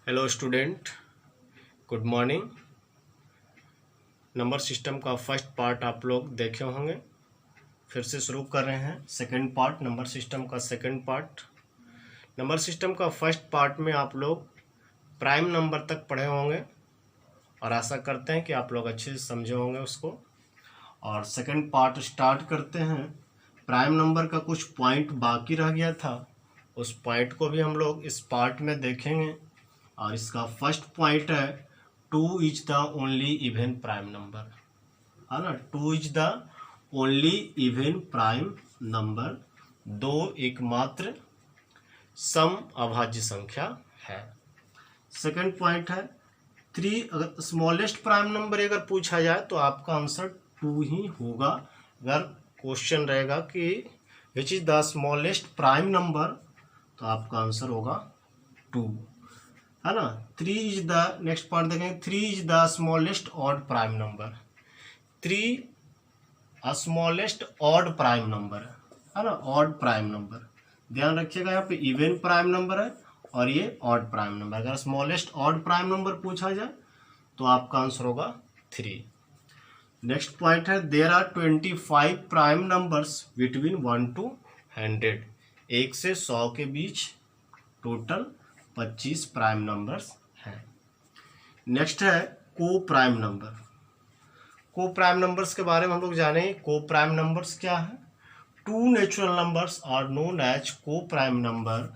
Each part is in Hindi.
Hello student, good morning. Number system का फर्स्ट पार्ट आप लोग देखे होंगे। फिर से शुरू कर रहे हैं सेकंड पार्ट, नंबर सिस्टम का सेकंड पार्ट। नंबर सिस्टम का फर्स्ट पार्ट में आप लोग प्राइम नंबर तक पढ़े होंगे और आशा करते हैं कि आप लोग अच्छे से समझे होंगे उसको। और सेकंड पार्ट स्टार्ट करते हैं। प्राइम नंबर का कुछ पॉइंट बाकी रह गया था, उस पॉइंट को भी हम लोग इस पार्ट में देखेंगे। और इसका फर्स्ट पॉइंट है 2 is the only even prime number, है ना। 2 is the only even prime number, दो एकमात्र सम अभाज्य संख्या है। सेकंड पॉइंट है 3, अगर स्मॉलेस्ट प्राइम नंबर अगर पूछा जाए तो आपका आंसर 2 ही होगा। अगर क्वेश्चन रहेगा कि which is the smallest prime number तो आपका आंसर होगा 2, है ना। 3 इज द, नेक्स्ट पार्ट देखेंगे, 3 is the smallest odd prime number. 3 smallest odd prime number है ना, ऑड प्राइम नंबर। ध्यान रखिएगा यहाँ पे इवन प्राइम नंबर है और ये ऑड प्राइम नंबर। अगर स्मॉलेस्ट ऑड प्राइम नंबर पूछा जाए तो आपका आंसर होगा 3। नेक्स्ट पॉइंट है there are 25 prime numbers between 1 to 100। 1 से 100 के बीच टोटल 25 प्राइम नंबर्स हैं। नेक्स्ट है co prime number. Co prime numbers के बारे में हम लोग जाने। को प्राइम नंबर्स क्या है? 2 natural numbers are known as को prime number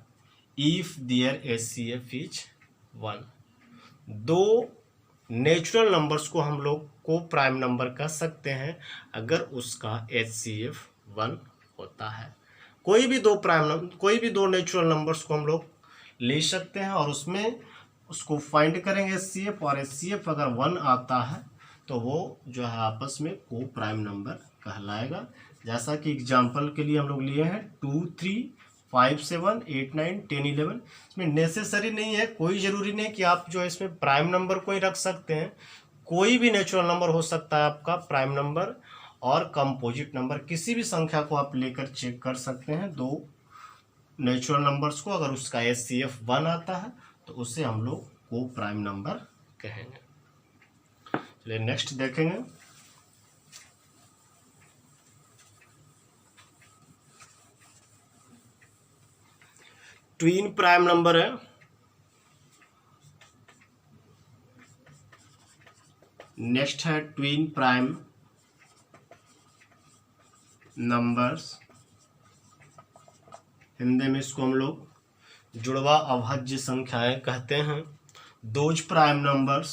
if there HCF is 1। 2 natural numbers को हम लोग को प्राइम नंबर कह सकते हैं अगर उसका HCF 1 होता है। कोई भी दो नेचुरल नंबर्स को हम लोग ले सकते हैं और उसमें उसको फाइंड करेंगे HCF, और HCF अगर 1 आता है तो वो जो है आपस में को प्राइम नंबर कहलाएगा। जैसा कि एग्जांपल के लिए हम लोग लिए हैं 2, 3, 5, 7, 8, 9, 10, 11। इसमें नेसेसरी नहीं है, कोई ज़रूरी नहीं कि आप जो है इसमें प्राइम नंबर को ही रख सकते हैं। कोई भी नेचुरल नंबर हो सकता है आपका प्राइम नंबर, और कंपोजिट नंबर किसी भी संख्या को आप लेकर चेक कर सकते हैं। दो नेचुरल नंबर्स को अगर उसका HCF 1 आता है तो उसे हम लोग को प्राइम नंबर कहेंगे। चलिए नेक्स्ट देखेंगे। ट्विन प्राइम नंबर है। नेक्स्ट है ट्विन प्राइम नंबर्स। हिंदी में इसको हम लोग जुड़वा अभाज्य संख्याएं कहते हैं। दोज प्राइम नंबर्स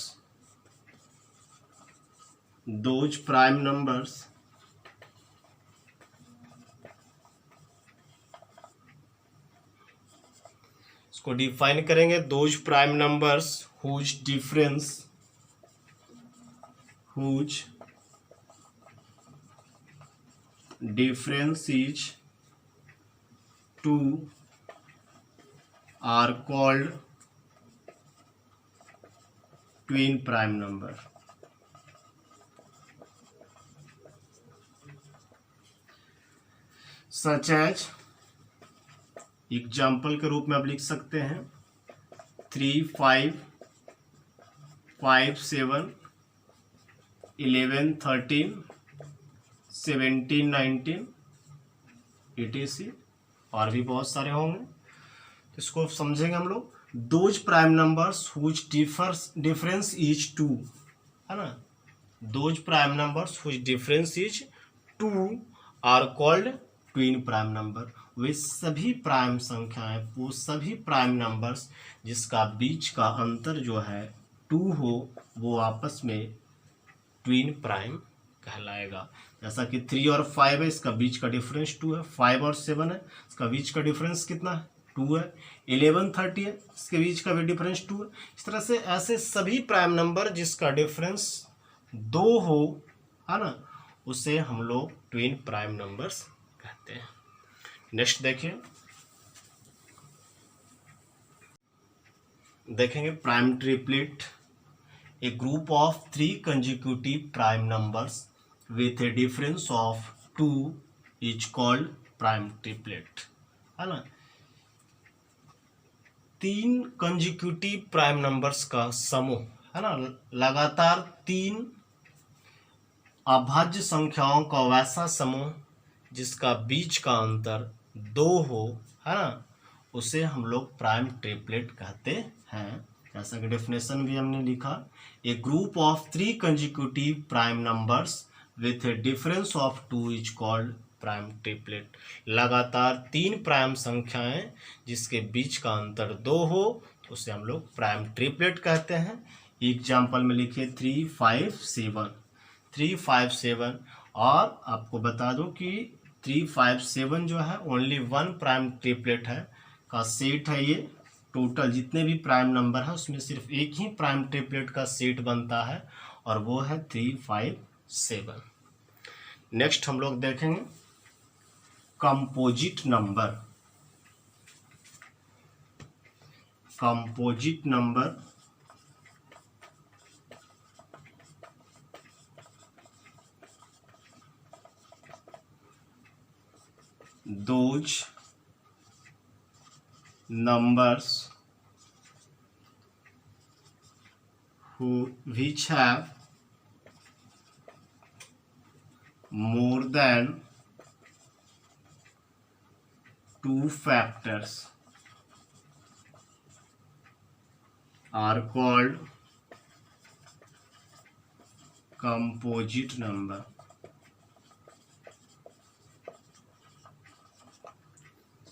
इसको डिफाइन करेंगे। Those prime numbers whose difference is 2 are called twin prime number। such as, example के रूप में आप लिख सकते हैं 3, 5, 5, 7, 11, 13, 17, 19 etc। और भी बहुत सारे होंगे, इसको समझेंगे हम लोग। Those prime numbers whose difference is 2, है ना। Those prime numbers whose difference is 2 are called twin prime number. वे सभी प्राइम संख्याएं, वो सभी प्राइम नंबर्स जिसका बीच का अंतर जो है 2 हो, वो आपस में ट्विन प्राइम कहलाएगा। जैसा कि 3 और 5 है, इसका बीच का डिफरेंस 2 है। 5 और 7 है, इसका बीच का डिफरेंस कितना है? 2 है। 11, 30 है, इसके बीच का भी डिफरेंस 2 है। इस तरह से ऐसे सभी प्राइम नंबर जिसका डिफरेंस 2 हो, है ना, उसे हम लोग ट्विन प्राइम नंबर्स कहते हैं। नेक्स्ट देखेंगे prime triplet. A group of 3 consecutive prime numbers with a difference of 2 is called prime triplet, है ना। तीन कंजिक्यूटिव प्राइम नंबर्स का समूह, है ना, लगातार तीन अभाज्य संख्याओं का वैसा समूह जिसका बीच का अंतर 2 हो, है ना, उसे हम लोग प्राइम ट्रिपलेट कहते हैं। जैसा कि डेफिनेशन भी हमने लिखा, a group of 3 consecutive prime numbers with a difference of 2 is called prime triplet. लगातार 3 प्राइम संख्याएं जिसके बीच का अंतर 2 हो, उसे हम लोग प्राइम ट्रिपलेट कहते हैं। एग्जाम्पल में लिखिए 3, 5, 7, 3, 5, 7। और आपको बता दूं कि 3, 5, 7 जो है ओनली वन प्राइम ट्रिपलेट है का सेट है। ये टोटल जितने भी प्राइम नंबर है उसमें सिर्फ एक ही प्राइम ट्रिपलेट का सेट बनता है, और वो है 3, 5, 7। नेक्स्ट हम लोग देखेंगे composite number. Composite number those numbers which have more than 2 factors are called composite number.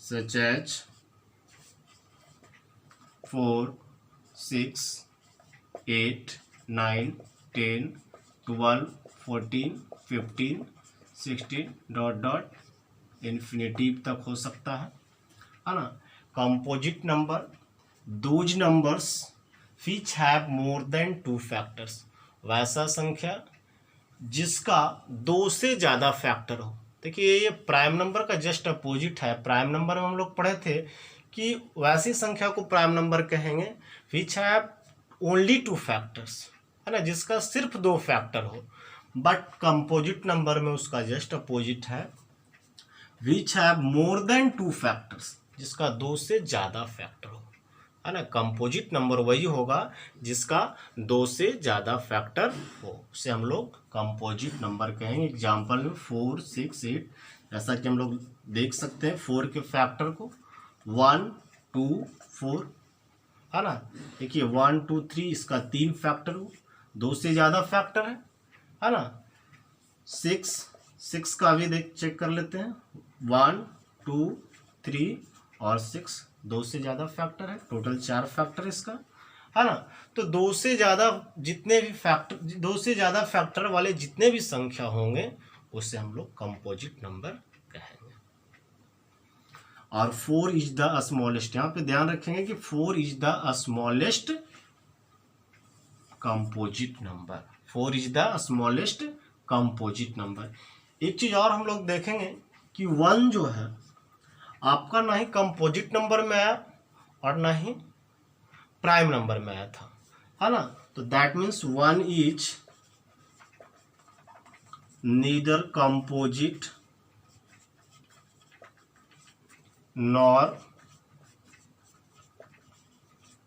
Such as 4, 6, 8, 9, 10, 12, 14, 15, 16 dot dot infinitive तक हो सकता है ना। Composite number those numbers which have more than 2 factors, वैसा संख्या जिसका 2 से ज़्यादा फैक्टर हो। देखिए ये प्राइम नंबर का जस्ट अपोजिट है। प्राइम नंबर में हम लोग पढ़े थे कि वैसी संख्या को प्राइम नंबर कहेंगे विच हैव ओनली 2 फैक्टर्स, है ना, जिसका सिर्फ 2 फैक्टर हो। बट कंपोजिट नंबर में उसका जस्ट अपोजिट है, which have more than 2 factors, जिसका 2 से ज़्यादा फैक्टर हो, है ना। कंपोजिट नंबर वही होगा जिसका 2 से ज़्यादा फैक्टर हो, उसे हम लोग कंपोजिट नंबर कहेंगे। एग्जाम्पल में 4, 6, 8, जैसा कि हम लोग देख सकते हैं 4 के फैक्टर को 1, 2, 4, है ना। देखिए 1, 2, 3 इसका 3 फैक्टर हो, 2 से ज़्यादा फैक्टर है ना। 6 का भी चेक कर लेते हैं, 1, 2, 3 और 6 2 से ज़्यादा फैक्टर है, टोटल 4 फैक्टर इसका, है ना। तो 2 से ज़्यादा जितने भी फैक्टर, 2 से ज़्यादा फैक्टर वाले जितने भी संख्या होंगे उसे हम लोग कंपोजिट नंबर कहेंगे। और 4 इज द स्मॉलेस्ट, यहाँ पे ध्यान रखेंगे कि 4 is the smallest composite number. 4 is the smallest composite number. एक चीज़ और हम लोग देखेंगे कि 1 जो है आपका ना ही कंपोजिट नंबर में आया और ना ही प्राइम नंबर में आया था, है ना। तो that means 1 is neither composite nor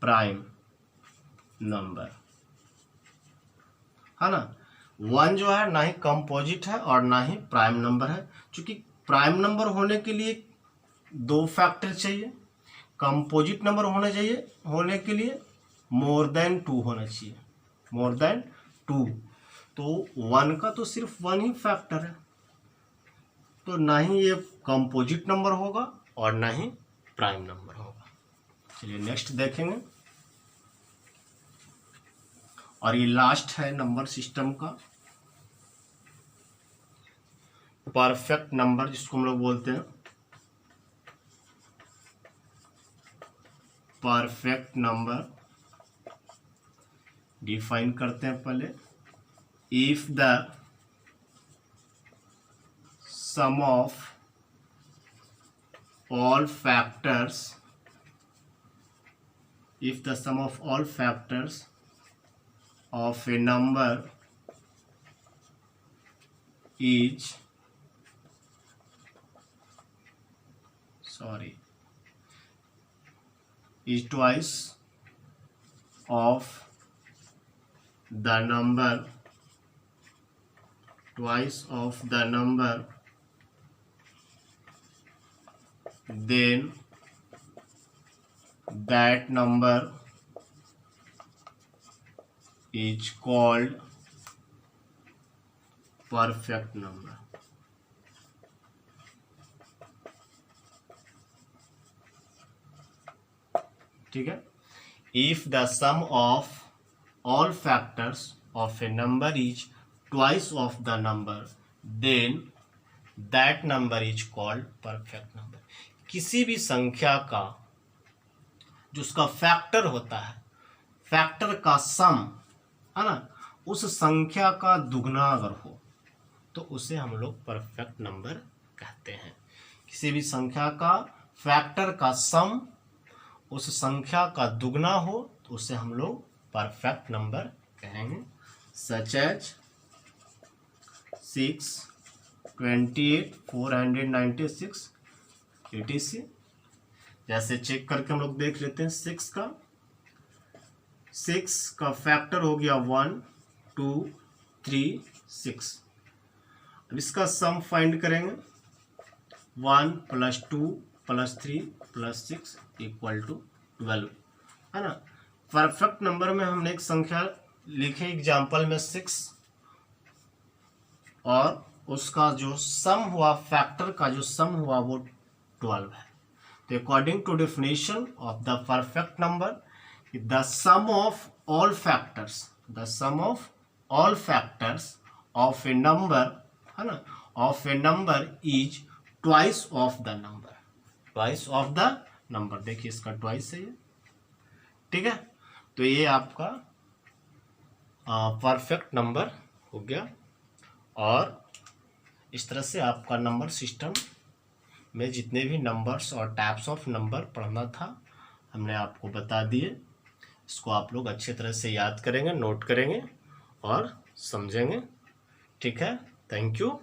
prime number, है ना। 1 जो है ना ही कंपोजिट है और ना ही प्राइम नंबर है। क्योंकि प्राइम नंबर होने के लिए 2 फैक्टर चाहिए, कंपोजिट नंबर होने के लिए मोर देन 2 होना चाहिए, मोर देन 2। तो 1 का तो सिर्फ 1 ही फैक्टर है, तो ना ही ये कंपोजिट नंबर होगा और ना ही प्राइम नंबर होगा। चलिए नेक्स्ट देखेंगे, और ये लास्ट है नंबर सिस्टम का परफेक्ट नंबर, जिसको हम लोग बोलते हैं परफेक्ट नंबर। डिफाइन करते हैं पहले, if the sum of all factors, if the sum of all factors of a number is is twice of the number, then that number is called perfect number. ठीक है. If the sum of all factors of a number is twice of the number, then that number is called perfect number. किसी भी संख्या का जो उसका फैक्टर होता है, फैक्टर का सम है ना, उस संख्या का दुगना अगर हो तो उसे हम लोग परफेक्ट नंबर कहते हैं. किसी भी संख्या का फैक्टर का सम उस संख्या का दुगना हो तो उसे हम लोग परफेक्ट नंबर कहेंगे. Such as 6, 28, 496 etc. जैसे चेक करके हम लोग देख लेते हैं. 6 का फैक्टर हो गया 1, 2, 3, 6. अब इसका सम फाइंड करेंगे. 1 + 2 + 3 + 6 = 12 है ना. परफेक्ट नंबर में हमने एक संख्या लिखी एग्जाम्पल में 6 और उसका जो सम हुआ, फैक्टर का जो सम हुआ वो 12 है. तो according to definition of the perfect number, the sum of all factors of a number है ना, of a number is twice of the number. देखिए इसका ट्वाइस है ये. ठीक है. तो ये आपका परफेक्ट नंबर हो गया. और इस तरह से आपका नंबर सिस्टम में जितने भी नंबर्स और टाइप्स ऑफ नंबर पढ़ना था हमने आपको बता दिए. इसको आप लोग अच्छी तरह से याद करेंगे, नोट करेंगे और समझेंगे. ठीक है. Thank you.